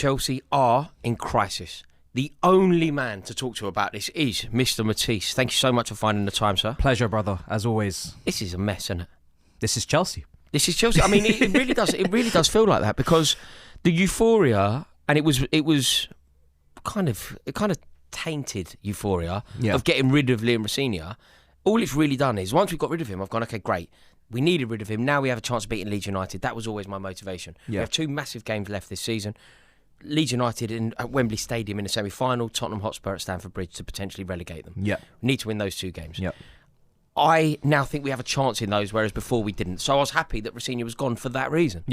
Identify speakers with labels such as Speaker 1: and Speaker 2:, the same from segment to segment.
Speaker 1: Chelsea are in crisis. The only man to talk to about this is Mr. Matisse. Thank you so much for finding the time, sir.
Speaker 2: Pleasure, brother, as always.
Speaker 1: This is a mess, isn't it?
Speaker 2: This is Chelsea.
Speaker 1: This is Chelsea. I mean, it really does. It really does feel like that, because the euphoria, and it was kind of tainted euphoria of getting rid of Liam Rosenior. All it's really done is, once we got rid of him, I've gone, okay, great. We needed rid of him. Now we have a chance of beating Leeds United. That was always my motivation. We have 2 massive games left this season. Leeds United at Wembley Stadium in the semi-final, Tottenham Hotspur at Stamford Bridge to potentially relegate them. We need to win those 2 games. I now think we have a chance in those, whereas before we didn't. So I was happy that Rosenior was gone for that reason.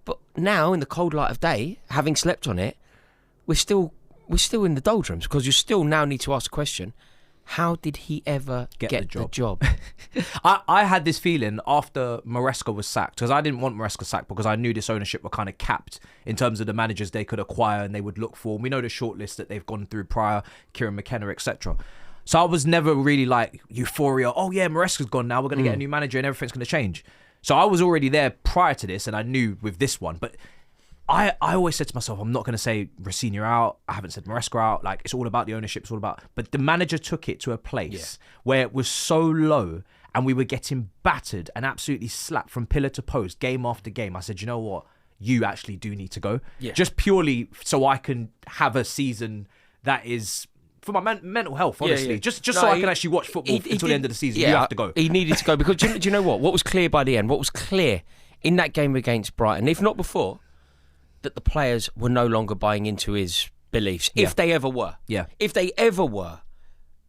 Speaker 1: But now, in the cold light of day, having slept on it, we're still in the doldrums, because you still now need to ask the question: how did he ever get the job?
Speaker 2: I had this feeling after Maresca was sacked, because I didn't want Maresca sacked because I knew this ownership were kind of capped in terms of the managers they could acquire and they would look for. And we know the shortlist that they've gone through prior, Kieran McKenna, etc. So I was never really like euphoria. Oh yeah, Maresca's gone now. We're going to get a new manager and everything's going to change. So I was already there prior to this, and I knew with this one. But I always said to myself, I'm not going to say Rosenior out. I haven't said Maresca out. Like, it's all about the ownership. It's all about... But the manager took it to a place where it was so low and we were getting battered and absolutely slapped from pillar to post, game after game. I said, you know what? You actually do need to go. Just purely so I can have a season that is... For my mental health, honestly. Just so I can actually watch football until the end of the season. You have to go.
Speaker 1: He needed to go, because do you know what? What was clear by the end? What was clear in that game against Brighton, if not before... that the players were no longer buying into his beliefs, if they ever were. If they ever were,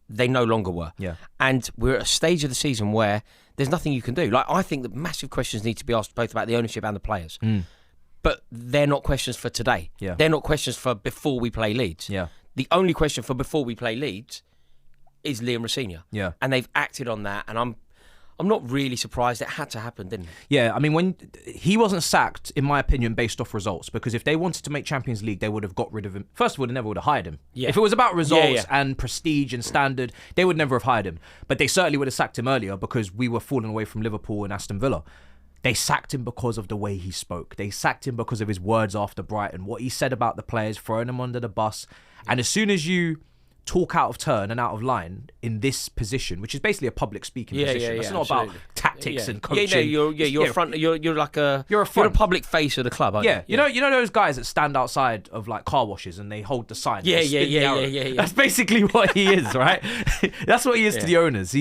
Speaker 1: they no longer were. And we're at a stage of the season where there's nothing you can do. Like, I think that massive questions need to be asked both about the ownership and the players. But they're not questions for today. They're not questions for before we play Leeds. The only question for before we play Leeds is Liam Rosenior. And they've acted on that, and I'm not really surprised. It had to happen, didn't it?
Speaker 2: I mean, when he wasn't sacked, in my opinion, based off results, because if they wanted to make Champions League, they would have got rid of him. First of all, they never would have hired him. If it was about results and prestige and standard, they would never have hired him. But they certainly would have sacked him earlier, because we were falling away from Liverpool and Aston Villa. They sacked him because of the way he spoke. They sacked him because of his words after Brighton, what he said about the players, throwing them under the bus. And as soon as you talk out of turn and out of line in this position, which is basically a public speaking position. It's not
Speaker 1: absolutely.
Speaker 2: About tactics and coaching.
Speaker 1: You're a public face of the club, aren't you?
Speaker 2: You know those guys that stand outside of like car washes and they hold the sign.
Speaker 1: Yeah.
Speaker 2: That's basically what he is, right? That's what he is to the owners.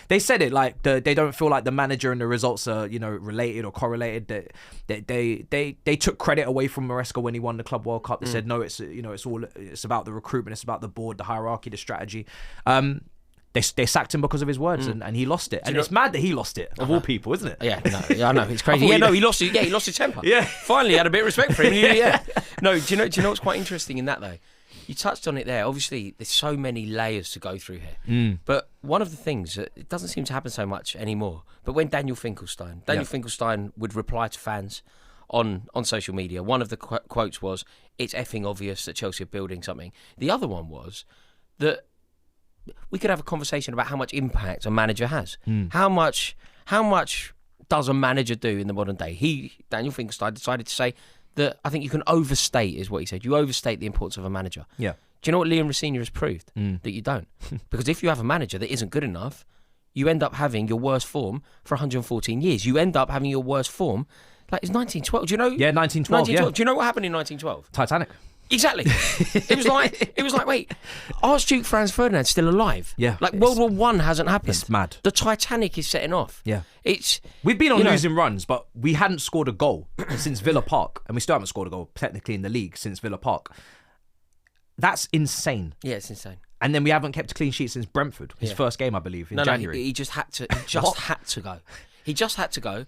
Speaker 2: They said it like they don't feel like the manager and the results are related or correlated. They took credit away from Maresca when he won the Club World Cup. They said no, it's about the recruitment, it's about the board, the hierarchy, the strategy. They sacked him because of his words, and he lost it. And it's mad that he lost it, of all people, isn't it?
Speaker 1: I know. It's crazy. He lost it. He lost his temper. Finally had a bit of respect for him. No, do you know what's quite interesting in that, though? You touched on it there. Obviously, there's so many layers to go through here. But one of the things, it doesn't seem to happen so much anymore, but when Daniel Finkelstein would reply to fans on social media, one of the quotes was, "It's effing obvious that Chelsea are building something." The other one was that we could have a conversation about how much impact a manager has. How much does a manager do in the modern day? Daniel Finkelstein, decided to say that I think you can overstate, is what he said. You overstate the importance of a manager. Do you know what Liam Rosenior has proved? That you don't. Because if you have a manager that isn't good enough, you end up having your worst form for 114 years. You end up having your worst form, like it's 1912. Do you know?
Speaker 2: 1912.
Speaker 1: Do you know what happened in 1912?
Speaker 2: Titanic.
Speaker 1: Exactly. It was like, wait, Archduke Franz Ferdinand's still alive. Like World War One hasn't happened.
Speaker 2: It's mad.
Speaker 1: The Titanic is setting off.
Speaker 2: We've been on losing runs, but we hadn't scored a goal since Villa Park, and we still haven't scored a goal technically in the league since Villa Park. That's insane.
Speaker 1: Yeah, it's insane.
Speaker 2: And then we haven't kept a clean sheet since Brentford, his first game, I believe, in January.
Speaker 1: He just had to. He just had to go. He just had to go.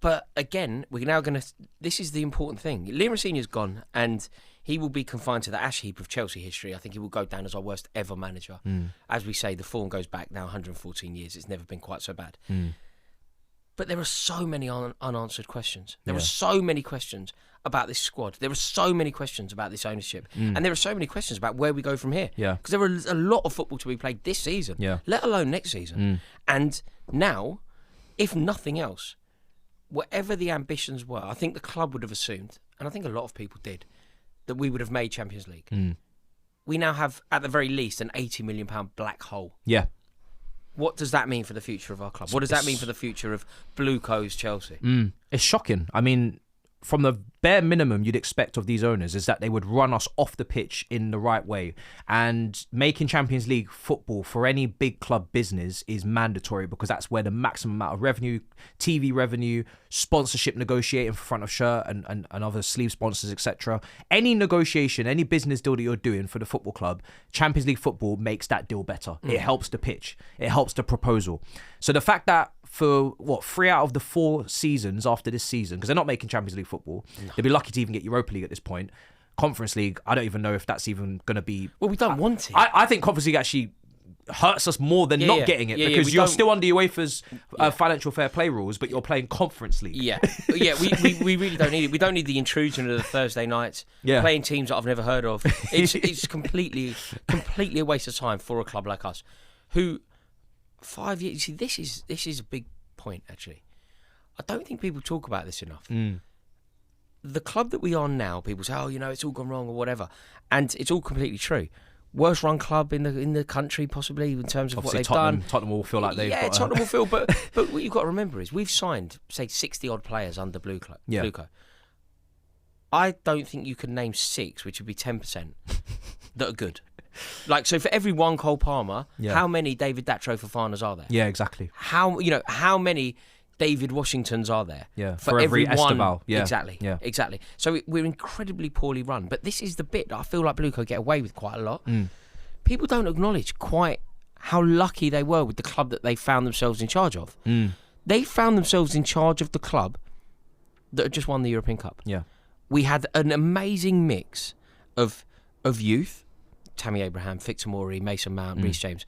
Speaker 1: But again, we're now going to... This is the important thing. Liam Rosenior's gone, and he will be confined to the ash heap of Chelsea history. I think he will go down as our worst ever manager. As we say, the form goes back now 114 years. It's never been quite so bad. But there are so many unanswered questions. There are so many questions about this squad. There are so many questions about this ownership. And there are so many questions about where we go from here. Because there are a lot of football to be played this season, let alone next season. And now, if nothing else, whatever the ambitions were, I think the club would have assumed, and I think a lot of people did, that we would have made Champions League. We now have, at the very least, an £80 million black hole.
Speaker 2: Yeah.
Speaker 1: What does that mean for the future of our club? What does that mean for the future of Blue Co's Chelsea?
Speaker 2: It's shocking. I mean, from the bare minimum you'd expect of these owners is that they would run us off the pitch in the right way. And making Champions League football for any big club business is mandatory because that's where the maximum amount of revenue, TV revenue, sponsorship negotiating for front of shirt and other sleeve sponsors, etc. Any negotiation, any business deal that you're doing for the football club, Champions League football makes that deal better. It helps the pitch. It helps the proposal. So the fact that for 3 out of the 4 seasons after this season, because they're not making Champions League football, they'd be lucky to even get Europa League at this point. Conference League, I don't even know if that's even going to be...
Speaker 1: Well, we don't want it.
Speaker 2: I think Conference League actually hurts us more than not getting it because you're still under UEFA's financial fair play rules, but you're playing Conference League.
Speaker 1: We really don't need it. We don't need the intrusion of the Thursday nights, playing teams that I've never heard of. It's completely a waste of time for a club like us, who 5 years... You see, this is a big point, actually. I don't think people talk about this enough. The club that we are now, people say, oh, it's all gone wrong or whatever. And it's all completely true. Worst run club in the country, possibly, in terms of
Speaker 2: obviously
Speaker 1: what they've done.
Speaker 2: Tottenham will feel like they've got...
Speaker 1: Tottenham will feel, but what you've got to remember is we've signed, say, 60-odd players under Blue Co. I don't think you can name 6, which would be 10%, that are good. Like, so for every one Cole Palmer, how many David Datro Fofanas are there?
Speaker 2: Yeah, exactly.
Speaker 1: How many David Washingtons are there?
Speaker 2: Yeah, for every Esteval. Yeah.
Speaker 1: Exactly. So we're incredibly poorly run. But this is the bit that I feel like Blue Co get away with quite a lot. People don't acknowledge quite how lucky they were with the club that they found themselves in charge of. They found themselves in charge of the club that had just won the European Cup.
Speaker 2: Yeah.
Speaker 1: We had an amazing mix of youth, Tammy Abraham, Victor Mori, Mason Mount, Reece James.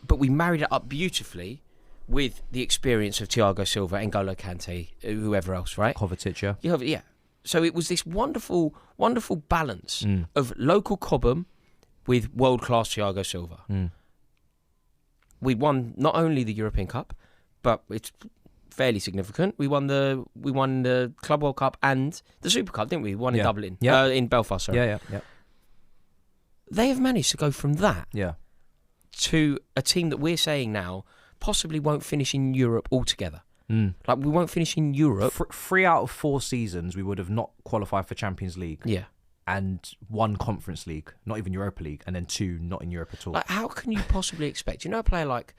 Speaker 1: But we married it up beautifully with the experience of Thiago Silva, N'Golo Kante, whoever else, right?
Speaker 2: Kovacic,
Speaker 1: yeah. So it was this wonderful, wonderful balance of local Cobham with world-class Thiago Silva. We won not only the European Cup, but it's fairly significant. We won the Club World Cup and the Super Cup, didn't we? We won in Dublin, in Belfast. Sorry.
Speaker 2: Yeah.
Speaker 1: They have managed to go from that to a team that we're saying now possibly won't finish in Europe altogether. Like, we won't finish in Europe.
Speaker 2: 3 out of 4 seasons, we would have not qualified for Champions League.
Speaker 1: Yeah.
Speaker 2: And 1 Conference League, not even Europa League, and then 2 not in Europe at all.
Speaker 1: Like, how can you possibly expect? A player like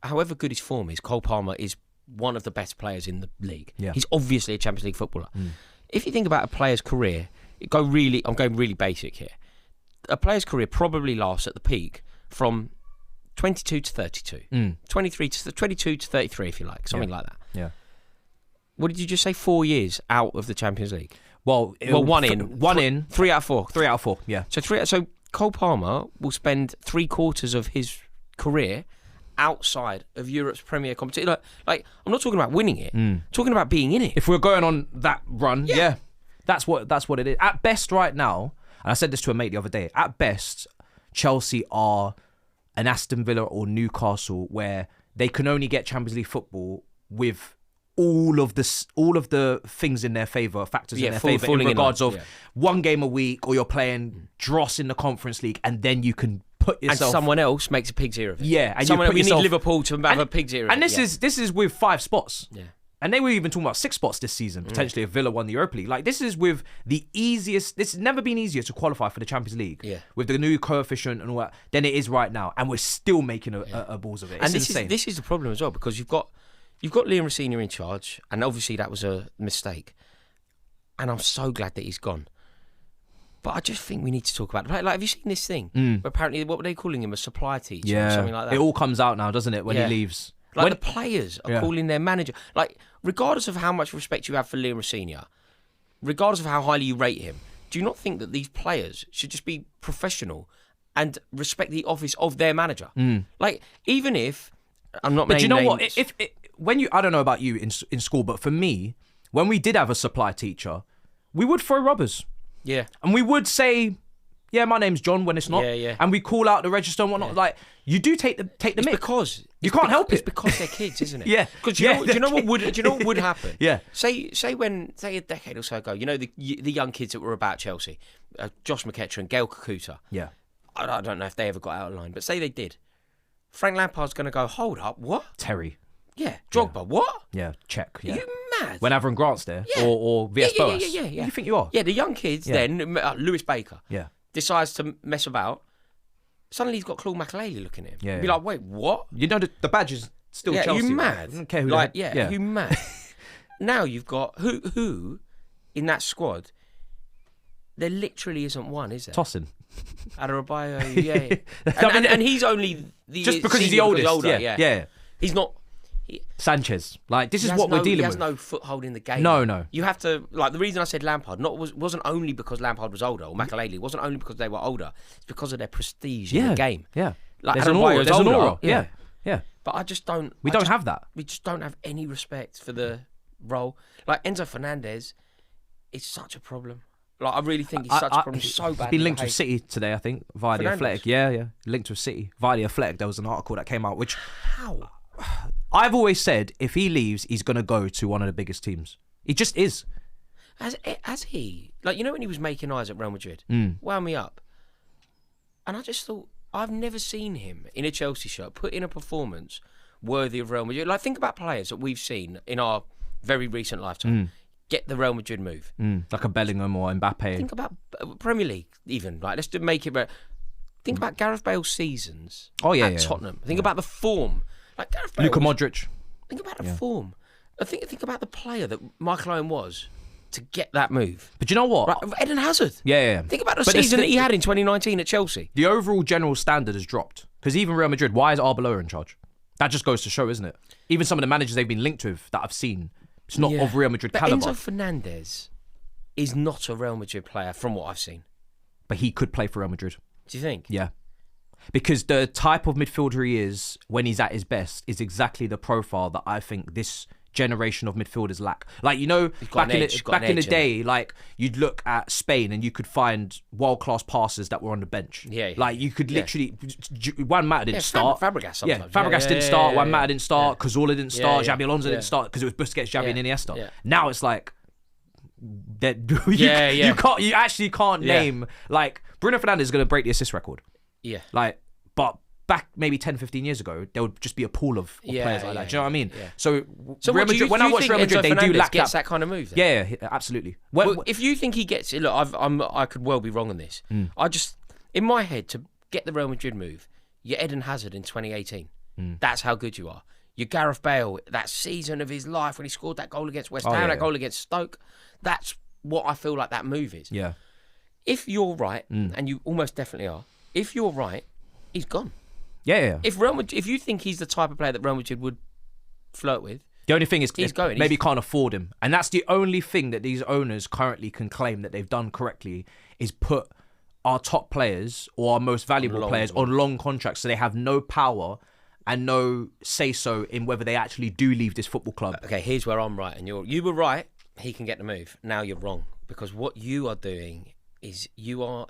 Speaker 1: however good his form is, Cole Palmer is one of the best players in the league.
Speaker 2: Yeah.
Speaker 1: He's obviously a Champions League footballer. If you think about a player's career, I'm going really basic here. A player's career probably lasts at the peak from 22 to 32, 22 to 33, if you like, something like that.
Speaker 2: Yeah.
Speaker 1: What did you just say? 4 years out of the Champions League.
Speaker 2: Well,
Speaker 1: 1 in. 3 out of 4.
Speaker 2: 3 out of 4. Yeah.
Speaker 1: So Cole Palmer will spend 3/4 of his career outside of Europe's premier competition. Like, I'm not talking about winning it. I'm talking about being in it.
Speaker 2: If we're going on that run, that's what it is. At best, right now, and I said this to a mate the other day. At best, Chelsea are an Aston Villa or Newcastle where they can only get Champions League football with all of the things in their favour, factors in their favour, in regards of 1 game a week, or you're playing dross in the Conference League, and then you can put yourself...
Speaker 1: And someone else makes a pig's ear of it.
Speaker 2: Yeah, and
Speaker 1: we need Liverpool to have a pig's ear of it.
Speaker 2: And this is with 5 spots.
Speaker 1: Yeah.
Speaker 2: And they were even talking about 6 spots this season, potentially if Villa won the Europa League. Like, this is with the easiest... This has never been easier to qualify for the Champions League with the new coefficient and all that than it is right now. And we're still making a balls of it. It's insane.
Speaker 1: This is the problem as well, because you've got Liam Rosenior in charge, and obviously that was a mistake. And I'm so glad that he's gone. But I just think we need to talk about it. Like, have you seen this thing? Where apparently, what were they calling him? A supply teacher or something like that?
Speaker 2: It all comes out now, doesn't it, when he leaves?
Speaker 1: Like, the players are calling their manager. Like, regardless of how much respect you have for Liam Rosenior, regardless of how highly you rate him, do you not think that these players should just be professional and respect the office of their manager? Like, even if I'm not.
Speaker 2: But you know what? I don't know about you in school, but for me, when we did have a supply teacher, we would throw rubbers.
Speaker 1: Yeah,
Speaker 2: and we would say, Yeah, my name's John when it's not.
Speaker 1: Yeah.
Speaker 2: And we call out the register and whatnot. Like, you do take the mick.
Speaker 1: Because
Speaker 2: you can't help it.
Speaker 1: It's because they're kids, isn't it?
Speaker 2: Yeah.
Speaker 1: Because do you know what would happen?
Speaker 2: Yeah.
Speaker 1: Say a decade or so ago, you know the young kids that were about Chelsea, Josh McEachran, Gail Kakuta.
Speaker 2: Yeah.
Speaker 1: I don't know if they ever got out of line, but say they did. Frank Lampard's going to go, hold up, what?
Speaker 2: Terry.
Speaker 1: Yeah. Drogba, what?
Speaker 2: Yeah, check. Yeah.
Speaker 1: Are you mad?
Speaker 2: When Avram Grant's there,
Speaker 1: Yeah.
Speaker 2: or VS Boas.
Speaker 1: Yeah.
Speaker 2: Who do you think you are?
Speaker 1: Yeah, the young kids then, Lewis Baker, decides to mess about. Suddenly he's got Claude Makelele looking at him.
Speaker 2: Yeah,
Speaker 1: Be like, wait, what?
Speaker 2: You know the badge is still Chelsea.
Speaker 1: You mad?
Speaker 2: Right? I don't care who
Speaker 1: you mad? Now you've got who in that squad? There literally isn't one, is there?
Speaker 2: Tosin.
Speaker 1: Adebayo, yeah. And he's only
Speaker 2: just because he's the oldest.
Speaker 1: Older,
Speaker 2: yeah.
Speaker 1: He's not.
Speaker 2: Sanchez. Like, this is what we're dealing with.
Speaker 1: He has no foothold in the game.
Speaker 2: No.
Speaker 1: You have to, like, the reason I said Lampard wasn't only because Lampard was older, or Makelele, wasn't only because they were older. It's because of their prestige in the game.
Speaker 2: Yeah.
Speaker 1: Like,
Speaker 2: there's an aura. Yeah.
Speaker 1: But I just don't.
Speaker 2: We don't have that.
Speaker 1: We just don't have any respect for the role. Like, Enzo Fernandez is such a problem. Like, I really think he's such a problem. He's so bad.
Speaker 2: He's been linked with City today, I think, via the Athletic. Yeah. Linked with City via the Athletic. There was an article that came out, which...
Speaker 1: How?
Speaker 2: I've always said, if he leaves, he's going to go to one of the biggest teams. He just is.
Speaker 1: As he... Like, you know when he was making eyes at Real Madrid? Wound me up. And I just thought, I've never seen him in a Chelsea shirt put in a performance worthy of Real Madrid. Like, think about players that we've seen in our very recent lifetime. Get the Real Madrid move.
Speaker 2: Like a Bellingham or Mbappe.
Speaker 1: Think about Premier League, even. Like, let's just make it... Think about Gareth Bale's seasons at Tottenham. Think about the form. Like Gareth Bale,
Speaker 2: Luka Modric.
Speaker 1: Think about the form. Think about the player that Michael Owen was to get that move.
Speaker 2: But you know what?
Speaker 1: Right, Eden Hazard.
Speaker 2: Yeah.
Speaker 1: Think about the season that he had in 2019 at Chelsea.
Speaker 2: The overall general standard has dropped. Because even Real Madrid, why is Arbeloa in charge? That just goes to show, isn't it? Even some of the managers they've been linked with that I've seen, it's not of Real Madrid calibre.
Speaker 1: Enzo Fernandez is not a Real Madrid player from what I've seen.
Speaker 2: But he could play for Real Madrid.
Speaker 1: Do you think?
Speaker 2: Yeah. Because the type of midfielder he is when he's at his best is exactly the profile that I think this generation of midfielders lack. Like, you know, back in the day, like, you'd look at Spain and you could find world-class passers that were on the bench.
Speaker 1: Yeah.
Speaker 2: Like, you could literally... Juan Mata didn't start.
Speaker 1: Fabregas sometimes.
Speaker 2: Yeah, Fabregas didn't start. Juan Mata didn't start. Cazorla didn't start. Xabi Alonso didn't start because it was Busquets, Xavi and Iniesta.
Speaker 1: Yeah.
Speaker 2: Now it's like... You actually can't name... Like, Bruno Fernandes is going to break the assist record.
Speaker 1: Yeah.
Speaker 2: Like, but back maybe 10, 15 years ago, there would just be a pool of players like that. Do you know what I mean?
Speaker 1: Yeah.
Speaker 2: So Real Madrid, when I watch Real Madrid, they do lack
Speaker 1: that kind of move.
Speaker 2: Then? Yeah, absolutely.
Speaker 1: Well, if you think he gets it, look, I could well be wrong on this. I just, in my head, to get the Real Madrid move, you're Eden Hazard in 2018. That's how good you are. You're Gareth Bale, that season of his life when he scored that goal against West Ham, that goal against Stoke. That's what I feel like that move is.
Speaker 2: Yeah.
Speaker 1: If you're right, and you almost definitely are, if you're right, he's gone.
Speaker 2: Yeah.
Speaker 1: If you think he's the type of player that Real Madrid would flirt with,
Speaker 2: the only thing is
Speaker 1: he's going.
Speaker 2: Maybe can't afford him, and that's the only thing that these owners currently can claim that they've done correctly is put our top players or our most valuable players on long contracts, so they have no power and no say so in whether they actually do leave this football club.
Speaker 1: Okay, here's where I'm right, and you were right. He can get the move. Now you're wrong, because what you are doing is you are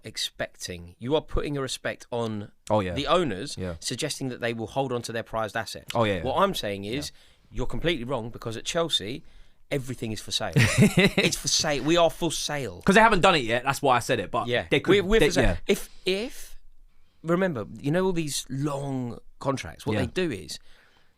Speaker 1: putting a respect on the owners, suggesting that they will hold on to their prized assets. What I'm saying is you're completely wrong, because at Chelsea, everything is for sale. It's for sale. We are for sale.
Speaker 2: Because they haven't done it yet. That's why I said it. But they could.
Speaker 1: We're for sale. If remember, you know all these long contracts, what they do is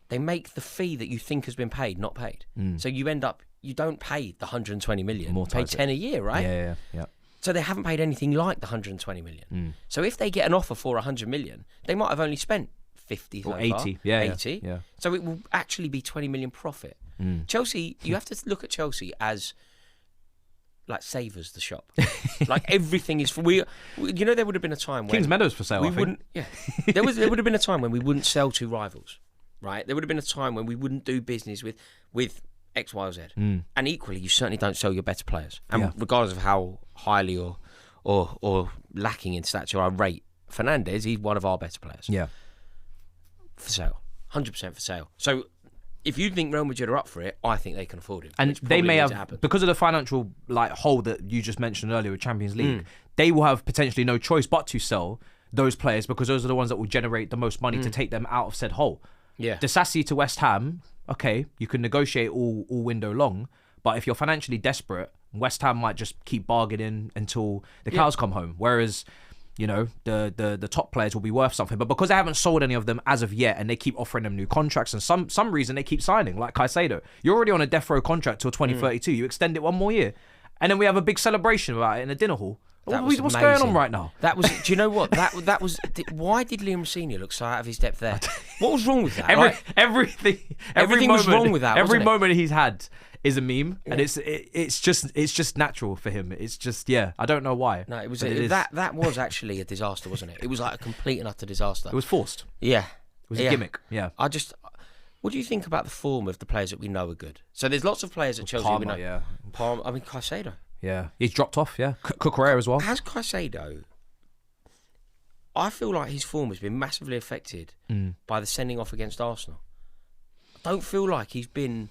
Speaker 1: they make the fee that you think has been paid not paid. So you end up, you don't pay the 120 million. You pay 10 a year, right?
Speaker 2: Yeah. So
Speaker 1: they haven't paid anything like the 120 million. So if they get an offer for 100 million, they might have only spent 50
Speaker 2: or 80. Yeah,
Speaker 1: 80. Yeah. So it will actually be 20 million profit. Chelsea, you have to look at Chelsea as like Savers the shop. Like everything is for you know, there would have been a time when
Speaker 2: Kings Meadows for sale.
Speaker 1: We wouldn't. Yeah. There would have been a time when we wouldn't sell to rivals, right? There would have been a time when we wouldn't do business with X, Y, or Z. And equally, you certainly don't sell your better players. And regardless of how highly or lacking in stature I rate Fernandes, he's one of our better players.
Speaker 2: Yeah.
Speaker 1: For sale. 100% for sale. So if you think Real Madrid are up for it, I think they can afford him.
Speaker 2: And they may have, because of the financial hole that you just mentioned earlier with Champions League, they will have potentially no choice but to sell those players because those are the ones that will generate the most money to take them out of said hole.
Speaker 1: Yeah.
Speaker 2: Disasi to West Ham, okay, you can negotiate all window long, but if you're financially desperate, West Ham might just keep bargaining until the cows come home. Whereas, you know, the top players will be worth something. But because they haven't sold any of them as of yet, and they keep offering them new contracts, and some reason they keep signing, like Caicedo. You're already on a death row contract till 2032. You extend it one more year. And then we have a big celebration about it in a dinner hall. What's going on right now?
Speaker 1: That was. Do you know what? That was. Why did Liam Rosenior look so out of his depth there? What was wrong with that?
Speaker 2: Everything
Speaker 1: was wrong with that.
Speaker 2: Every moment he's had is a meme, and it's just natural for him. It's just I don't know why.
Speaker 1: No, it was that was actually a disaster, wasn't it? It was like a complete and utter disaster.
Speaker 2: It was forced.
Speaker 1: Yeah,
Speaker 2: it was a gimmick. Yeah.
Speaker 1: What do you think about the form of the players that we know are good? So there's lots of players at Chelsea we know.
Speaker 2: Yeah.
Speaker 1: Palmer, I mean Caicedo.
Speaker 2: Yeah, he's dropped off. Yeah, Cucurella as well.
Speaker 1: Has Caicedo? I feel like his form has been massively affected by the sending off against Arsenal. I don't feel like he's been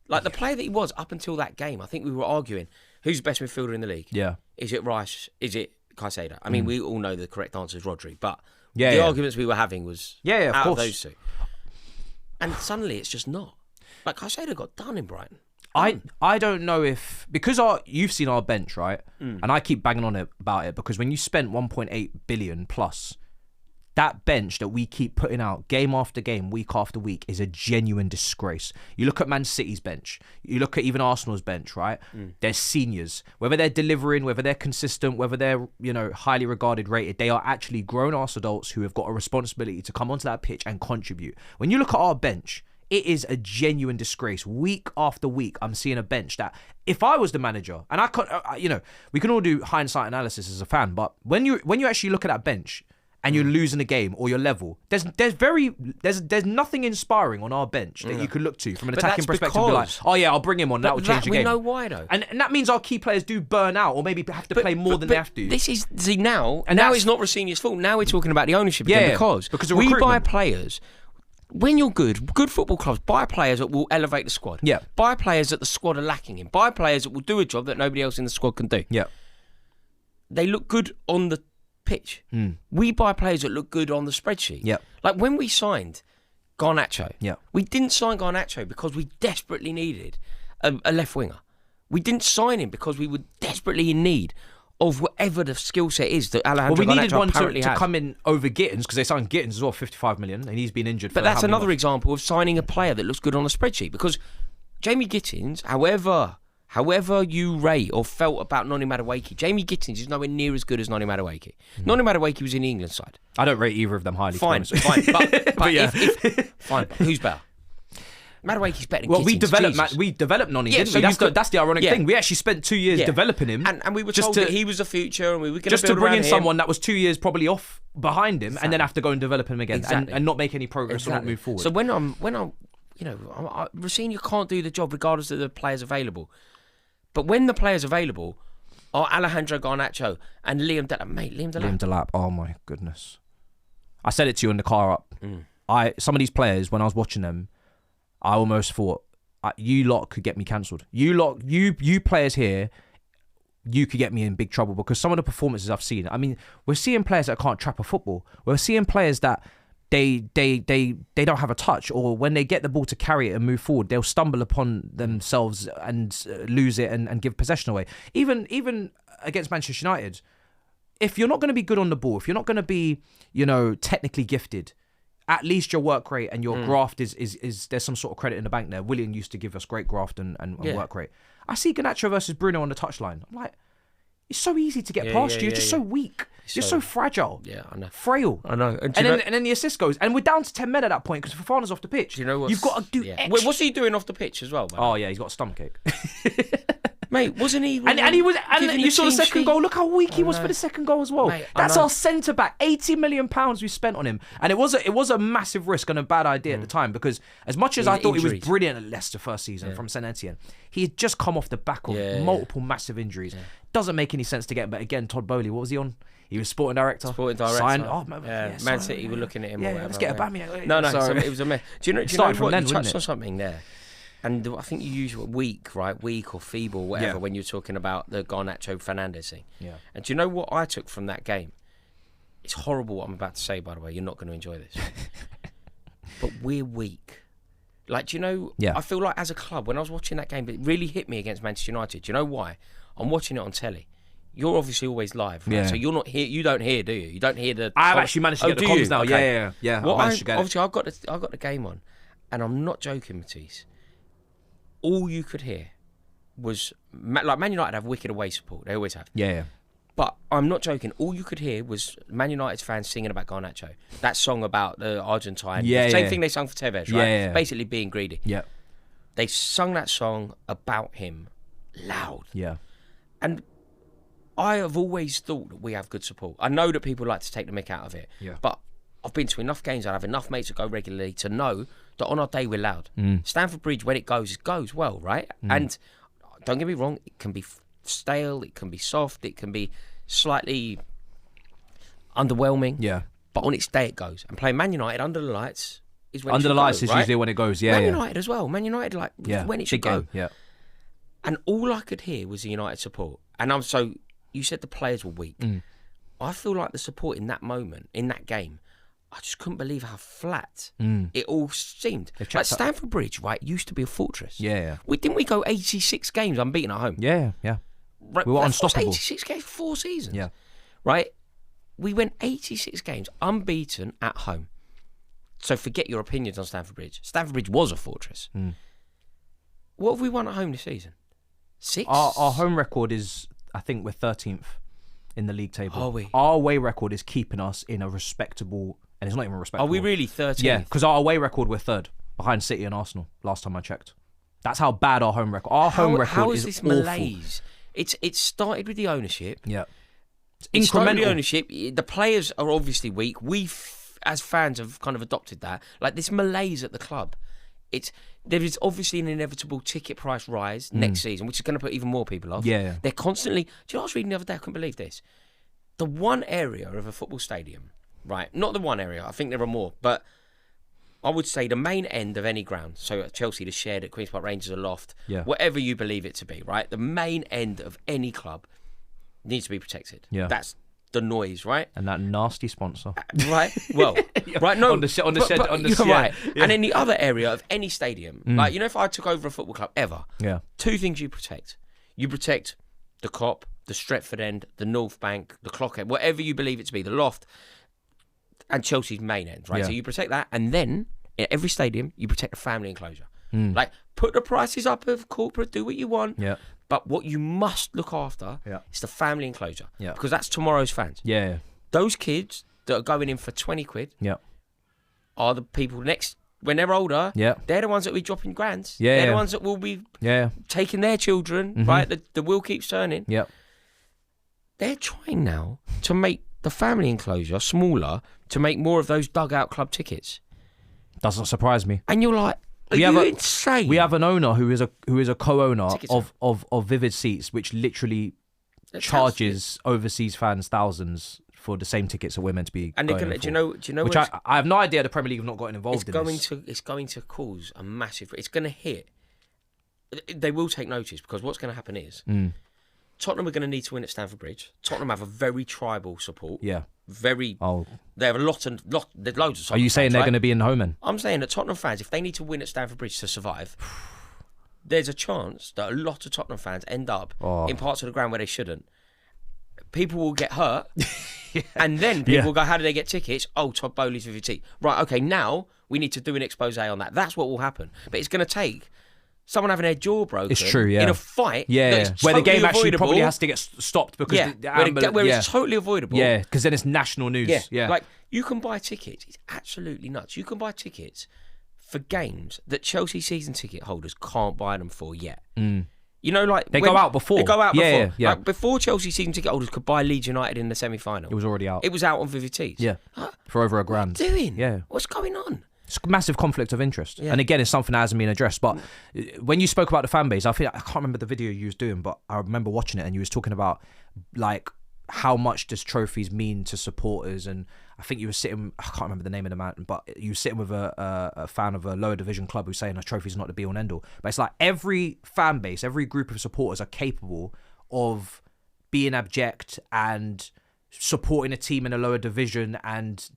Speaker 1: like the player that he was up until that game. I think we were arguing who's the best midfielder in the league.
Speaker 2: Yeah,
Speaker 1: is it Rice? Is it Caicedo? I mean, we all know the correct answer is Rodri, but the arguments we were having was out of those two. And suddenly it's just not. Like Caicedo got done in Brighton.
Speaker 2: I don't know if because you've seen our bench, right? And I keep banging on about it because when you spent 1.8 billion plus, that bench that we keep putting out game after game, week after week, is a genuine disgrace. You look at Man City's bench, you look at even Arsenal's bench, right? They're seniors. Whether they're delivering, whether they're consistent, whether they're highly regarded, rated, they are actually grown-ass adults who have got a responsibility to come onto that pitch and contribute. When you look at our bench, it is a genuine disgrace. Week after week, I'm seeing a bench that, if I was the manager, and I could, we can all do hindsight analysis as a fan, but when you actually look at that bench and you're losing a game or you're level, there's nothing inspiring on our bench that you could look to from an attacking perspective. Be like, oh yeah, I'll bring him on. That will change the game.
Speaker 1: We know why though,
Speaker 2: and that means our key players do burn out or maybe have to play more than they have to.
Speaker 1: This is now it's not Rosenior's fault. Now we're talking about the ownership again because we buy players. When you're good football clubs buy players that will elevate the squad.
Speaker 2: Yeah.
Speaker 1: Buy players that the squad are lacking in. Buy players that will do a job that nobody else in the squad can do.
Speaker 2: Yeah.
Speaker 1: They look good on the pitch. We buy players that look good on the spreadsheet.
Speaker 2: Yeah.
Speaker 1: Like when we signed Garnacho,
Speaker 2: yeah,
Speaker 1: we didn't sign Garnacho because we desperately needed a left winger. We didn't sign him because we were desperately in need of whatever the skill set is that Alejandro
Speaker 2: we needed
Speaker 1: Garnacho
Speaker 2: one
Speaker 1: apparently
Speaker 2: to come in over Gittins because they signed Gittins as well, 55 million, and he's been injured.
Speaker 1: But that's another example of signing a player that looks good on a spreadsheet because Jamie Gittins, however you rate or felt about Noni Madueke, Jamie Gittins is nowhere near as good as Noni Madueke. Noni Madueke was in the England side.
Speaker 2: I don't rate either of them highly.
Speaker 1: Fine. But yeah. Fine. Who's better? Madueke's better than Gittins.
Speaker 2: We developed Noni, didn't we? That's the ironic thing. We actually spent 2 years developing him.
Speaker 1: And we were told that he was the future and we were going to
Speaker 2: just to bring in someone that was 2 years probably off behind him and then have to go and develop him again and not make any progress or not move forward.
Speaker 1: So when I'm Rosenior can't do the job regardless of the players available. But when the players available are Alejandro Garnacho and Liam Delap.
Speaker 2: Oh my goodness. I said it to you in the car up. Some of these players, when I was watching them, I almost thought, you lot could get me cancelled. You players here, you could get me in big trouble because some of the performances I've seen. I mean, we're seeing players that can't trap a football. We're seeing players that they don't have a touch, or when they get the ball to carry it and move forward, they'll stumble upon themselves and lose it and give possession away. Even against Manchester United, if you're not going to be good on the ball, if you're not going to be, technically gifted, at least your work rate and your graft is there's some sort of credit in the bank there. Willian used to give us great graft and work rate. I see Garnacho versus Bruno on the touchline. I'm like, it's so easy to get past you. You're just so weak. You're so fragile.
Speaker 1: Yeah, I know.
Speaker 2: Frail.
Speaker 1: I know.
Speaker 2: And then the assist goes. And we're down to 10 men at that point because Fofana's off the pitch.
Speaker 1: Do you know what?
Speaker 2: You've got to do extra.
Speaker 1: What's he doing off the pitch as well, man?
Speaker 2: Oh, yeah, he's got a stomachache.
Speaker 1: Mate, wasn't he?
Speaker 2: And he was, and you saw the second
Speaker 1: sheet?
Speaker 2: goal. Look how weak he was for the second goal as well.
Speaker 1: Mate,
Speaker 2: That's our centre back. £80 million we spent on him, and it was a massive risk and a bad idea at the time, because as much as I thought he was brilliant at Leicester first season from St Etienne, he had just come off the back of multiple massive injuries. Doesn't make any sense to get him. But again, Todd Bowley, what was he on? He was sporting director. Signed. Oh,
Speaker 1: Man City were looking at him.
Speaker 2: Yeah, let's get a Aubameyang.
Speaker 1: No, it was a mess. Do you know what? You touched on something there. And I think you use weak, right? Weak or feeble, whatever, when you're talking about the Garnacho Fernandes thing. Yeah. And do you know what I took from that game? It's horrible what I'm about to say, by the way. You're not going to enjoy this. But we're weak. Like, do you know, I feel like as a club, when I was watching that game, it really hit me against Manchester United. Do you know why? I'm watching it on telly. You're obviously always live, right? So you're not here. You don't hear, do you? You don't hear the...
Speaker 2: I've actually managed to get the comms now. Okay. Yeah.
Speaker 1: Well, obviously, I've got the game on. And I'm not joking, Matisse. All you could hear was, like, Man United have wicked away support. They always have.
Speaker 2: Yeah.
Speaker 1: But I'm not joking. All you could hear was Man United's fans singing about Garnacho. That song about the Argentine. Same thing they sung for Tevez, right? Yeah. Basically being greedy.
Speaker 2: Yeah.
Speaker 1: They sung that song about him loud.
Speaker 2: Yeah.
Speaker 1: And I have always thought that we have good support. I know that people like to take the mick out of it. Yeah. But I've been to enough games, I have enough mates that go regularly to know that on our day we're loud. Stamford Bridge, when it goes well, right? And don't get me wrong, it can be stale, it can be soft, it can be slightly underwhelming. Yeah. But on its day it goes. And playing Man United under the lights is when
Speaker 2: under the lights
Speaker 1: go,
Speaker 2: is
Speaker 1: right?
Speaker 2: usually when it goes. Yeah.
Speaker 1: Man United as well. Man United, like, when it should go.
Speaker 2: Yeah.
Speaker 1: And all I could hear was the United support. And you said the players were weak. I feel like the support in that moment, in that game, I just couldn't believe how flat it all seemed. Like Stamford Bridge, right, used to be a fortress.
Speaker 2: Yeah.
Speaker 1: Didn't we go 86 games unbeaten at home?
Speaker 2: Yeah.
Speaker 1: Right,
Speaker 2: we were unstoppable.
Speaker 1: 86 games, 4 seasons.
Speaker 2: Yeah.
Speaker 1: Right? We went 86 games unbeaten at home. So forget your opinions on Stamford Bridge. Stamford Bridge was a fortress. What have we won at home this season? 6?
Speaker 2: Our home record is, I think we're 13th in the league table.
Speaker 1: Are we?
Speaker 2: Our away record is keeping us in a respectable, and it's not even respectable.
Speaker 1: Are we really 13th?
Speaker 2: Yeah, because our away record, we're 3rd, behind City and Arsenal, last time I checked. That's how bad our home record. Home record
Speaker 1: how
Speaker 2: is
Speaker 1: this
Speaker 2: awful.
Speaker 1: Malaise? It started with the ownership.
Speaker 2: Yeah.
Speaker 1: It started with the ownership. The players are obviously weak. We, as fans, have kind of adopted that. Like, this malaise at the club. There is obviously an inevitable ticket price rise next season, which is going to put even more people off.
Speaker 2: Yeah.
Speaker 1: They're constantly... Do you know what I was reading the other day? I couldn't believe this. The one area of a football stadium, right? Not the one area. I think there are more. But I would say the main end of any ground. So at Chelsea, the Shed, at Queen's Park Rangers, a loft. Yeah. Whatever you believe it to be, right? The main end of any club needs to be protected. Yeah. That's the noise, right?
Speaker 2: And that nasty sponsor.
Speaker 1: Right? Well, right? No.
Speaker 2: on the shed.
Speaker 1: You're right. Yeah. And in the other area of any stadium, like, if I took over a football club ever, 2 things you protect. You protect the Kop, the Stretford end, the North Bank, the Clock end, whatever you believe it to be, the loft, and Chelsea's main end, right? Yeah. So you protect that, and then in every stadium, you protect the family enclosure. Like, put the prices up of corporate, do what you want. Yeah. But what you must look after is the family enclosure. Yeah. Because that's tomorrow's fans. Yeah. Those kids that are going in for 20 quid are the people next, when they're older, they're the ones that will be dropping grands. Yeah. They're the ones that will be taking their children, right? The wheel keeps turning. Yeah. They're trying now to make the family enclosure smaller to make more of those dugout club tickets.
Speaker 2: Doesn't surprise me.
Speaker 1: And you're like, insane?
Speaker 2: We have an owner who is a co-owner of Vivid Seats, which literally charges overseas fans thousands for the same tickets that we're meant to be. And going
Speaker 1: do you know?
Speaker 2: Which I have no idea. The Premier League have not gotten involved in this.
Speaker 1: It's going to cause a massive. It's going to hit. They will take notice, because what's going to happen is Tottenham are going to need to win at Stamford Bridge. Tottenham have a very tribal support. Yeah. They have loads of support.
Speaker 2: Are you saying they're going to be in the home end?
Speaker 1: I'm saying that Tottenham fans, if they need to win at Stamford Bridge to survive, there's a chance that a lot of Tottenham fans end up in parts of the ground where they shouldn't. People will get hurt, and then people will go, how do they get tickets? Oh, Todd Bowley's Vivid Seat. Right, okay, now we need to do an expose on that. That's what will happen. But it's going to take someone having their jaw broken in a fight where
Speaker 2: the game
Speaker 1: avoidable.
Speaker 2: Actually probably has to get stopped because
Speaker 1: where it's totally avoidable.
Speaker 2: Yeah, because then it's national news. Yeah.
Speaker 1: Like, you can buy tickets. It's absolutely nuts. You can buy tickets for games that Chelsea season ticket holders can't buy them for yet. You know, like
Speaker 2: they go out before.
Speaker 1: They go out before.
Speaker 2: Yeah.
Speaker 1: Like before Chelsea season ticket holders could buy Leeds United in the semi-final.
Speaker 2: It was already out.
Speaker 1: It was out on Vivid Tees.
Speaker 2: Yeah, for over £1,000.
Speaker 1: What are you doing?
Speaker 2: Yeah.
Speaker 1: What's going on?
Speaker 2: It's a massive conflict of interest.
Speaker 1: Yeah.
Speaker 2: And again, it's something that hasn't been addressed. But when you spoke about the fan base, I can't remember the video you was doing, but I remember watching it and you was talking about like how much does trophies mean to supporters. And I think you were sitting, I can't remember the name of the man, but you were sitting with a fan of a lower division club who's saying a trophy is not the be all and end all. But it's like every fan base, every group of supporters are capable of being abject and supporting a team in a lower division and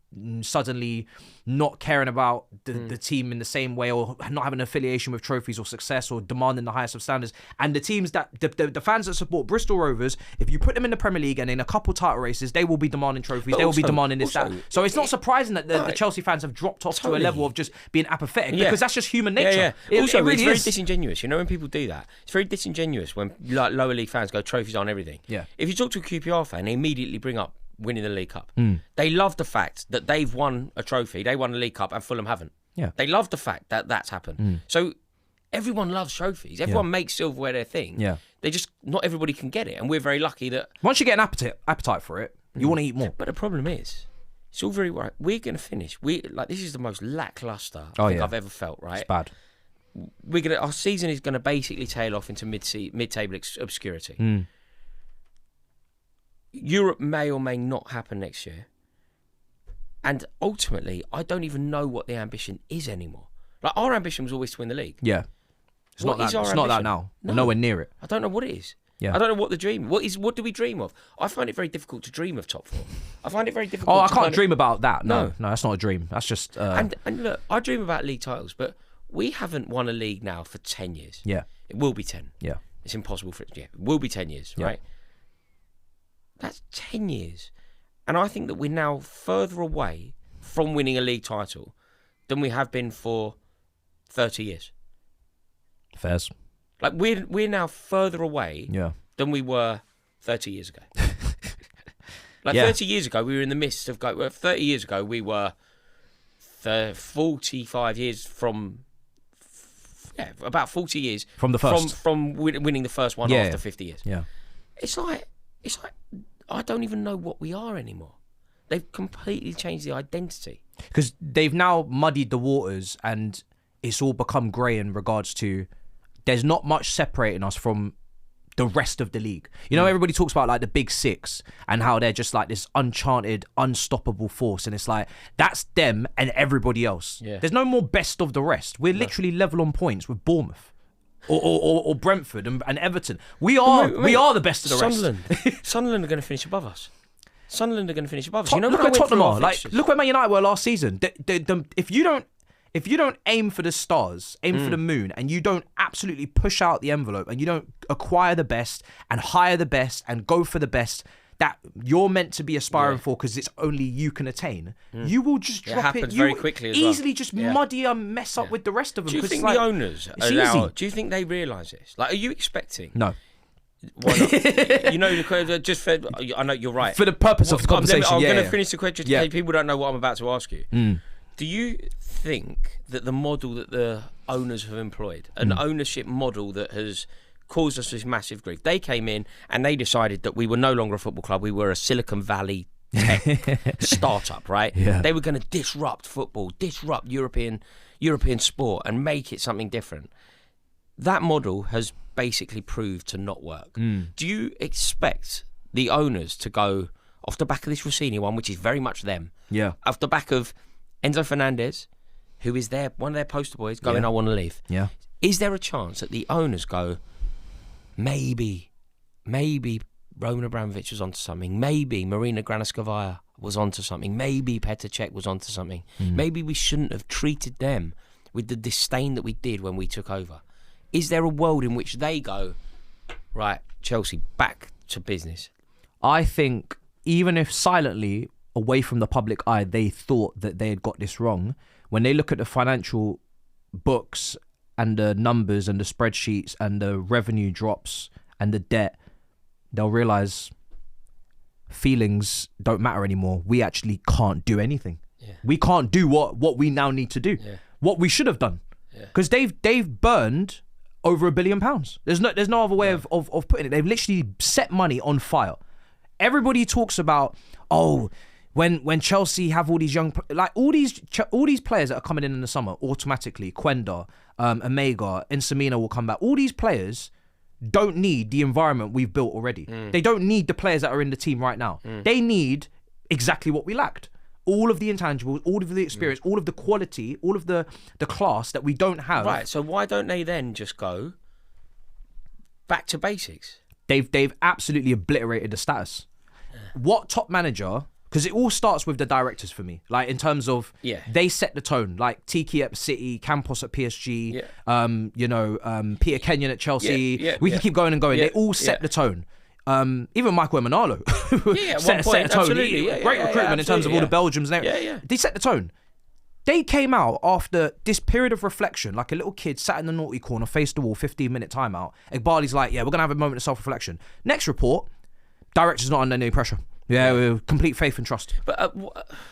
Speaker 2: suddenly not caring about the team in the same way, or not having an affiliation with trophies or success, or demanding the highest of standards. And the teams that the fans that support Bristol Rovers, if you put them in the Premier League and in a couple title races, they will be demanding trophies. But they will be demanding this, that. So it's not surprising that the Chelsea fans have dropped off to a level of just being apathetic, because that's just human nature.
Speaker 1: Also,
Speaker 2: it really
Speaker 1: it's very
Speaker 2: is
Speaker 1: disingenuous. You know, when people do that, it's very disingenuous when like lower league fans go trophies on everything.
Speaker 2: Yeah.
Speaker 1: If you talk to a QPR fan, they immediately bring up winning the League Cup. They love the fact that they've won a trophy. They won the League Cup and Fulham haven't.
Speaker 2: Yeah.
Speaker 1: They love the fact that that's happened. So everyone loves trophies. Everyone makes silverware their thing.
Speaker 2: Yeah.
Speaker 1: They just, not everybody can get it. And we're very lucky that...
Speaker 2: Once you get an appetite for it, you want to eat more.
Speaker 1: But the problem is, it's all very right. We're going to finish. This is the most lacklustre
Speaker 2: Oh,
Speaker 1: I think
Speaker 2: yeah.
Speaker 1: I've ever felt, right?
Speaker 2: It's bad.
Speaker 1: Our season is going to basically tail off into mid-table obscurity. Europe may or may not happen next year. And ultimately, I don't even know what the ambition is anymore. Like, our ambition was always to win the league.
Speaker 2: Yeah. It's
Speaker 1: What
Speaker 2: not
Speaker 1: is
Speaker 2: that.
Speaker 1: our
Speaker 2: It's not that
Speaker 1: ambition?
Speaker 2: now.
Speaker 1: No.
Speaker 2: We're nowhere near it.
Speaker 1: I don't know what it is.
Speaker 2: Yeah.
Speaker 1: I don't know what the dream. What do we dream of? I find it very difficult to dream of top four. I find it very difficult.
Speaker 2: Oh, I
Speaker 1: to
Speaker 2: can't dream about that. No,
Speaker 1: No.
Speaker 2: that's not a dream. That's just.
Speaker 1: And look, I dream about league titles, but we haven't won a league now for 10 years.
Speaker 2: Yeah.
Speaker 1: It will be 10.
Speaker 2: Yeah.
Speaker 1: It's impossible for it. Yeah, it will be 10 years,
Speaker 2: Yeah.
Speaker 1: right? That's 10 years. And I think that we're now further away from winning a league title than we have been for 30 years.
Speaker 2: Fairs.
Speaker 1: Like, we're now further away
Speaker 2: Yeah.
Speaker 1: than we were 30 years ago. Like,
Speaker 2: Yeah.
Speaker 1: 30 years ago, we were in the midst of... 30 years ago, we were 45 years from... Yeah, about 40 years...
Speaker 2: From the first.
Speaker 1: From winning the first one after 50 years.
Speaker 2: Yeah.
Speaker 1: It's like... I don't even know what we are anymore. They've completely changed the identity.
Speaker 2: Because they've now muddied the waters and it's all become grey in regards to there's not much separating us from the rest of the league. You know, everybody talks about like the big six and how they're just like this uncharted, unstoppable force. And it's like, that's them and everybody else.
Speaker 1: Yeah.
Speaker 2: There's no more best of the rest. We're literally level on points with Bournemouth. Or Brentford and Everton. We are the best of the rest.
Speaker 1: Sunderland are going to finish above us. Sunderland are going to finish above us.
Speaker 2: You know, look where Tottenham are. Like, look where Man United were last season. If you don't aim for the stars, aim for the moon, and you don't absolutely push out the envelope, and you don't acquire the best and hire the best and go for the best that you're meant to be aspiring for, because it's only you can attain, you will just drop it.
Speaker 1: Very quickly as
Speaker 2: easily
Speaker 1: well.
Speaker 2: just muddy and mess up with the rest of them.
Speaker 1: Do you think the owners
Speaker 2: easy.
Speaker 1: Do you think they realise this? Like, are you expecting?
Speaker 2: No.
Speaker 1: Why not? You know, I know you're right.
Speaker 2: For the purpose of the conversation,
Speaker 1: I'm going to finish the question.
Speaker 2: Yeah.
Speaker 1: People don't know what I'm about to ask you. Do you think that the model that the owners have employed, an ownership model that has caused us this massive grief, they came in and they decided that we were no longer a football club, we were a Silicon Valley tech startup, right?
Speaker 2: Yeah.
Speaker 1: They were going to disrupt football, disrupt European sport and make it something different. That model has basically proved to not work. Do you expect the owners to go off the back of this Rosenior one, which is very much them, off the back of Enzo Fernandez, who is one of their poster boys, going, I want to leave?
Speaker 2: Yeah.
Speaker 1: Is there a chance that the owners go, maybe Roman Abramovich was onto something, maybe Marina Granovskaya was onto something, maybe Petr Cech was onto something, maybe we shouldn't have treated them with the disdain that we did when we took over? Is there a world in which they go, right, Chelsea, back to business?
Speaker 2: I think even if silently, away from the public eye, they thought that they had got this wrong, when they look at the financial books and the numbers and the spreadsheets and the revenue drops and the debt, they'll realise feelings don't matter anymore. We actually can't do anything. Yeah. We can't do what we now need to do, what we should have done. Because they've burned over £1 billion. There's no other way of putting it. They've literally set money on fire. Everybody talks about, when Chelsea have all these young, like all these players that are coming in the summer automatically, Quenda, Omega, Insamina will come back. All these players don't need the environment we've built already. They don't need the players that are in the team right now. They need exactly what we lacked. All of the intangibles, all of the experience, all of the quality, all of the class that we don't have.
Speaker 1: Right, so why don't they then just go back to basics?
Speaker 2: They've absolutely obliterated the status. What top manager... Because it all starts with the directors for me. Like, in terms of, they set the tone. Like, Tiki at City, Campos at PSG, Peter Kenyon at Chelsea. We can keep going and going. They all set the tone. Even Michael Emenalo set the tone. Great recruitment in terms of all the Belgians. They set the tone. They came out after this period of reflection, like a little kid sat in the naughty corner, faced the wall, 15-minute timeout. Igbali's like, we're going to have a moment of self-reflection. Next report, director's not under any pressure. With complete faith and trust. But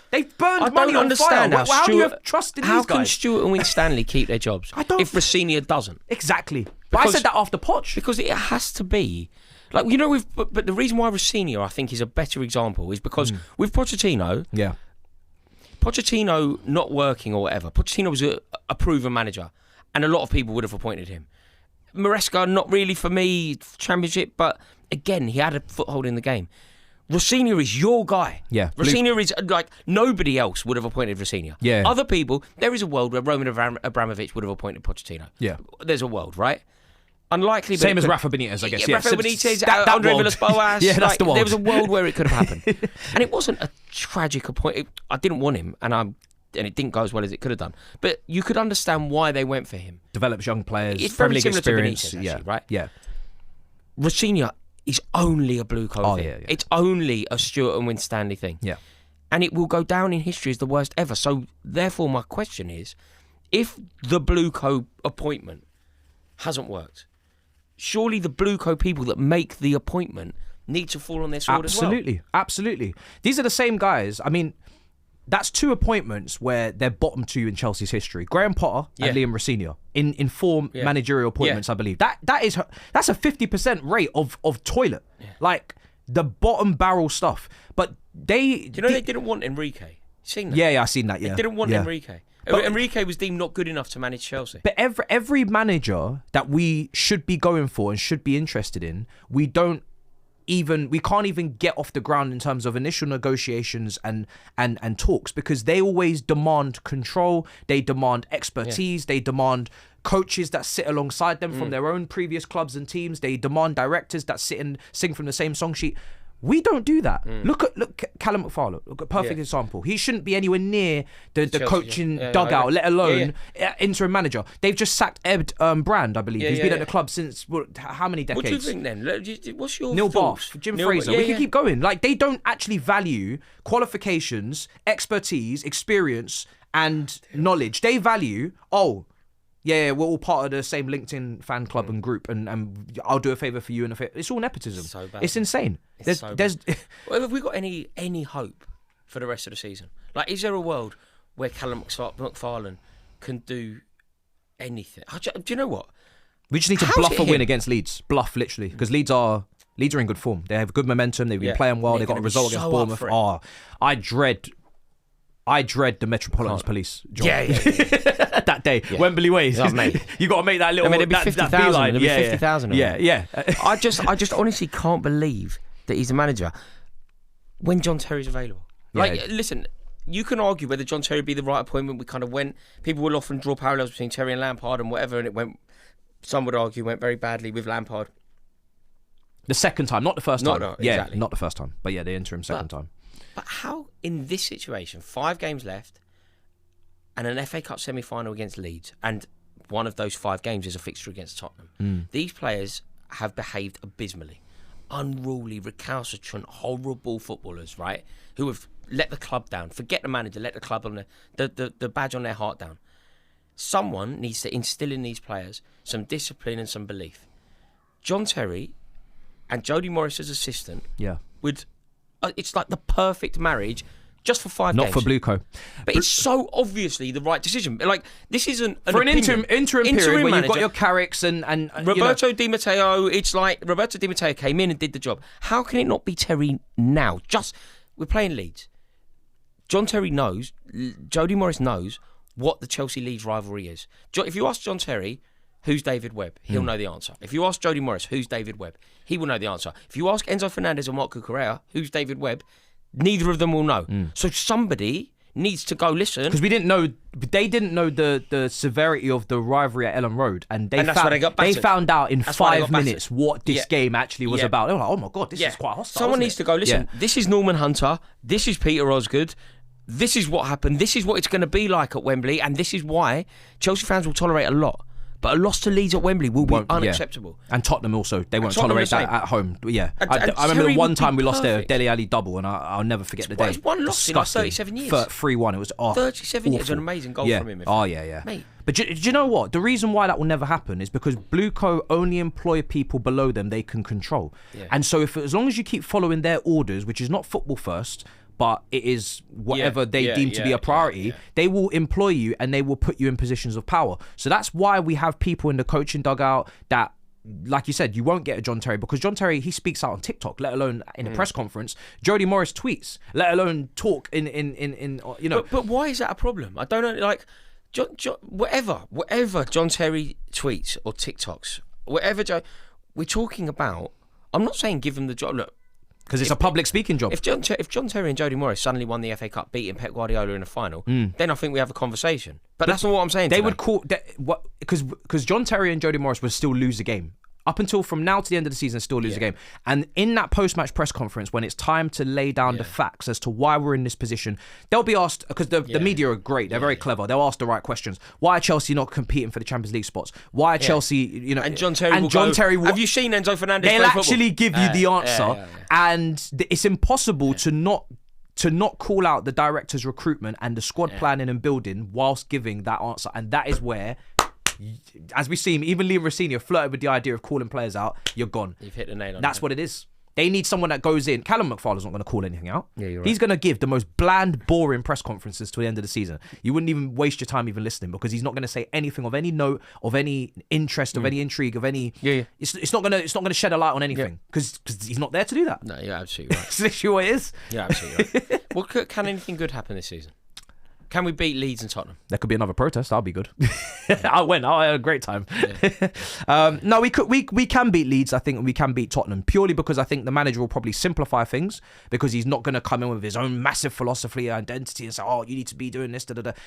Speaker 2: they've burned money on fire. How do you have trust in these guys?
Speaker 1: How can Stuart and Winstanley keep their jobs if Rosenior doesn't?
Speaker 2: Exactly. But I said that after Poch.
Speaker 1: Because it has to be. Like, but the reason why Rosenior, I think, is a better example is because with Pochettino, Pochettino not working or whatever, Pochettino was a proven manager and a lot of people would have appointed him. Maresca, not really for me, Championship, but again, he had a foothold in the game. Rosenior is your guy. Rosenior is like nobody else would have appointed Rosenior. Other people, there is a world where Roman Abramovich would have appointed Pochettino. There's a world, right? Unlikely.
Speaker 2: Same as Rafa Benitez, I guess.
Speaker 1: Rafa Benitez, Andre Villas-Boas.
Speaker 2: That's the world.
Speaker 1: There was a world where it could have happened. And it wasn't a tragic appointment. I didn't want him, and it didn't go as well as it could have done. But you could understand why they went for him.
Speaker 2: Develops young players.
Speaker 1: It's very similar
Speaker 2: experience.
Speaker 1: to Benitez, actually, right? Rosenior is only a blue coat thing. It's only a Stuart and Winstanley thing. And it will go down in history as the worst ever. So, therefore, my question is, if the blue coat appointment hasn't worked, surely the blue coat people that make the appointment need to fall on their sword as well.
Speaker 2: Absolutely. These are the same guys. I mean, that's two appointments where they're bottom two in Chelsea's history. Graham Potter and Liam Rosenior in four managerial appointments, I believe. That's a 50% rate of toilet. Like the bottom barrel stuff. But they
Speaker 1: didn't want Enrique. Seen that?
Speaker 2: Yeah, I seen that.
Speaker 1: They didn't want Enrique. But Enrique was deemed not good enough to manage Chelsea.
Speaker 2: But every manager that we should be going for and should be interested in, we can't even get off the ground in terms of initial negotiations and talks, because they always demand control, they demand expertise, they demand coaches that sit alongside them from their own previous clubs and teams, they demand directors that sit and sing from the same song sheet. We don't do that. Look at Callum McFarlane. Look, a perfect example. He shouldn't be anywhere near the Chelsea, coaching dugout, let alone interim manager. They've just sacked Ed Brand, I believe. He's been at the club since how many decades?
Speaker 1: What do you think then? What's your
Speaker 2: Neil
Speaker 1: thoughts?
Speaker 2: Bath, Jim Fraser. We can keep going. Like, they don't actually value qualifications, expertise, experience, and knowledge. They value, we're all part of the same LinkedIn fan club and group, and I'll do a favour for you and a favour. It's all nepotism.
Speaker 1: So bad.
Speaker 2: It's insane.
Speaker 1: Well, have we got any hope for the rest of the season? Like, is there a world where Callum McFarlane can do anything? Do you know what?
Speaker 2: We just need to bluff a win against Leeds. Bluff, literally, because Leeds are in good form. They have good momentum. They've been playing well. They got a result against Bournemouth. I dread the Metropolitan Police job. That day, Wembley Way. You got to make that little.
Speaker 1: There'd be 50,000. 50,000.
Speaker 2: Yeah.
Speaker 1: I just honestly can't believe that he's a manager when John Terry's available. Like, listen, you can argue whether John Terry would be the right appointment. We kind of went. People will often draw parallels between Terry and Lampard and whatever, and it went. Some would argue went very badly with Lampard.
Speaker 2: The second time, not the first time.
Speaker 1: No, exactly.
Speaker 2: Not the first time, but the interim second time.
Speaker 1: But how, in this situation, 5 games left, and an FA Cup semi-final against Leeds, and one of those 5 games is a fixture against Tottenham, these players have behaved abysmally. Unruly, recalcitrant, horrible footballers, right? Who have let the club down. Forget the manager, let the club on the badge on their heart down. Someone needs to instill in these players some discipline and some belief. John Terry and Jody Morris as assistant would... it's like the perfect marriage just for 5
Speaker 2: Not
Speaker 1: games.
Speaker 2: for Bluco.
Speaker 1: But it's so obviously the right decision. Like, this isn't
Speaker 2: for an interim period where
Speaker 1: manager,
Speaker 2: you've got your Carricks and
Speaker 1: Roberto Di Matteo. It's like Roberto Di Matteo came in and did the job. How can it not be Terry now? We're playing Leeds. John Terry knows, Jody Morris knows what the Chelsea-Leeds rivalry is. If you ask John Terry, who's David Webb, he'll know the answer. If you ask Jody Morris, who's David Webb, he will know the answer. If you ask Enzo Fernandez and Marco Correa, who's David Webb, neither of them will know. So somebody needs to go listen.
Speaker 2: Because they didn't know the severity of the rivalry at Ellen Road, and they found out in 5 minutes what this game actually was about. They were like, oh my God, this is quite hostile.
Speaker 1: Someone needs to go, listen, this is Norman Hunter, this is Peter Osgood, this is what happened, this is what it's going to be like at Wembley, and this is why Chelsea fans will tolerate a lot. But a loss to Leeds at Wembley will be unacceptable.
Speaker 2: And Tottenham also. They won't tolerate that at home. Yeah. I remember the one time we lost there, Dele Alli double, and I'll never forget the day.
Speaker 1: It's one loss in like 37 years.
Speaker 2: 3-1. It was
Speaker 1: 37 years. An amazing goal from him.
Speaker 2: Yeah.
Speaker 1: Mate.
Speaker 2: But do you know what? The reason why that will never happen is because Bluco only employ people below them they can control. Yeah. And so as long as you keep following their orders, which is not football first, but it is whatever they deem to be a priority, they will employ you and they will put you in positions of power. So that's why we have people in the coaching dugout that, like you said, you won't get a John Terry, because John Terry, he speaks out on TikTok, let alone in a press conference. Jody Morris tweets, let alone talk in you know.
Speaker 1: But why is that a problem? I don't know, like, whatever John Terry tweets or TikToks, we're talking about, I'm not saying give them the job, look,
Speaker 2: because it's a public speaking job.
Speaker 1: If John Terry and Jody Morris suddenly won the FA Cup, beating Pep Guardiola in a final, then I think we have a conversation. But that's not what I'm saying.
Speaker 2: They would call because John Terry and Jody Morris would still lose the game. Up until from now to the end of the season, still lose the game. And in that post-match press conference, when it's time to lay down the facts as to why we're in this position, they'll be asked, because the media are great, they're very clever, they'll ask the right questions. Why are Chelsea not competing for the Champions League spots? Why are Chelsea, you know...
Speaker 1: And John Terry will have you seen Enzo Fernandez
Speaker 2: They'll
Speaker 1: play
Speaker 2: actually
Speaker 1: football?
Speaker 2: give you the answer. And it's impossible to not call out the director's recruitment and the squad planning and building whilst giving that answer. And that is where... As we see, even Liam Rosenior flirted with the idea of calling players out. You're gone.
Speaker 1: You've hit the nail on.
Speaker 2: That's what it is. They need someone that goes in. Callum McFarlane's not going to call anything out.
Speaker 1: Yeah, you're right.
Speaker 2: He's going to give the most bland, boring press conferences to the end of the season. You wouldn't even waste your time even listening, because he's not going to say anything of any note, of any interest, of any intrigue, of any.
Speaker 1: Yeah.
Speaker 2: It's not going to shed a light on anything, because he's not there to do that.
Speaker 1: No, you're absolutely right.
Speaker 2: That's literally what it is.
Speaker 1: You're absolutely right. Well, can anything good happen this season? Can we beat Leeds and Tottenham?
Speaker 2: There could be another protest. That'll be good. I had a great time. Yeah. No, we can beat Leeds. I think, and we can beat Tottenham, purely because I think the manager will probably simplify things, because he's not going to come in with his own massive philosophy and identity and say, oh, you need to be doing this.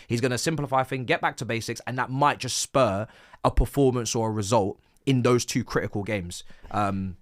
Speaker 2: He's going to simplify things, get back to basics, and that might just spur a performance or a result in those two critical games. And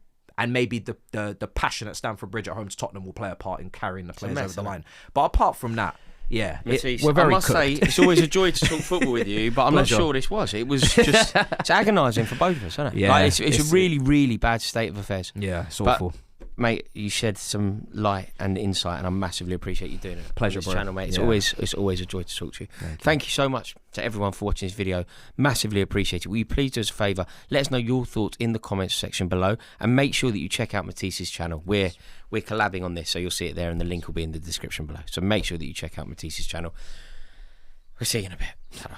Speaker 2: maybe the passion at Stamford Bridge at home to Tottenham will play a part in carrying the players over the line. But apart from that, yeah, we're very
Speaker 1: I must say, it's always a joy to talk football with you, but I'm not sure this was. It was just, it's agonising for both of us, isn't it?
Speaker 2: Yeah.
Speaker 1: Like, it's a really, really bad state of affairs.
Speaker 2: Yeah, it's awful.
Speaker 1: Mate, you shed some light and insight, and I massively appreciate you doing it.
Speaker 2: Pleasure,
Speaker 1: on this
Speaker 2: bro.
Speaker 1: channel, mate. It's always a joy to talk to you. Thank you so much to everyone for watching this video. Massively appreciate it. Will you please do us a favour? Let us know your thoughts in the comments section below, and make sure that you check out Matisse's channel. We're collabing on this, so you'll see it there, and the link will be in the description below. So make sure that you check out Matisse's channel. We'll see you in a bit. Ta-da.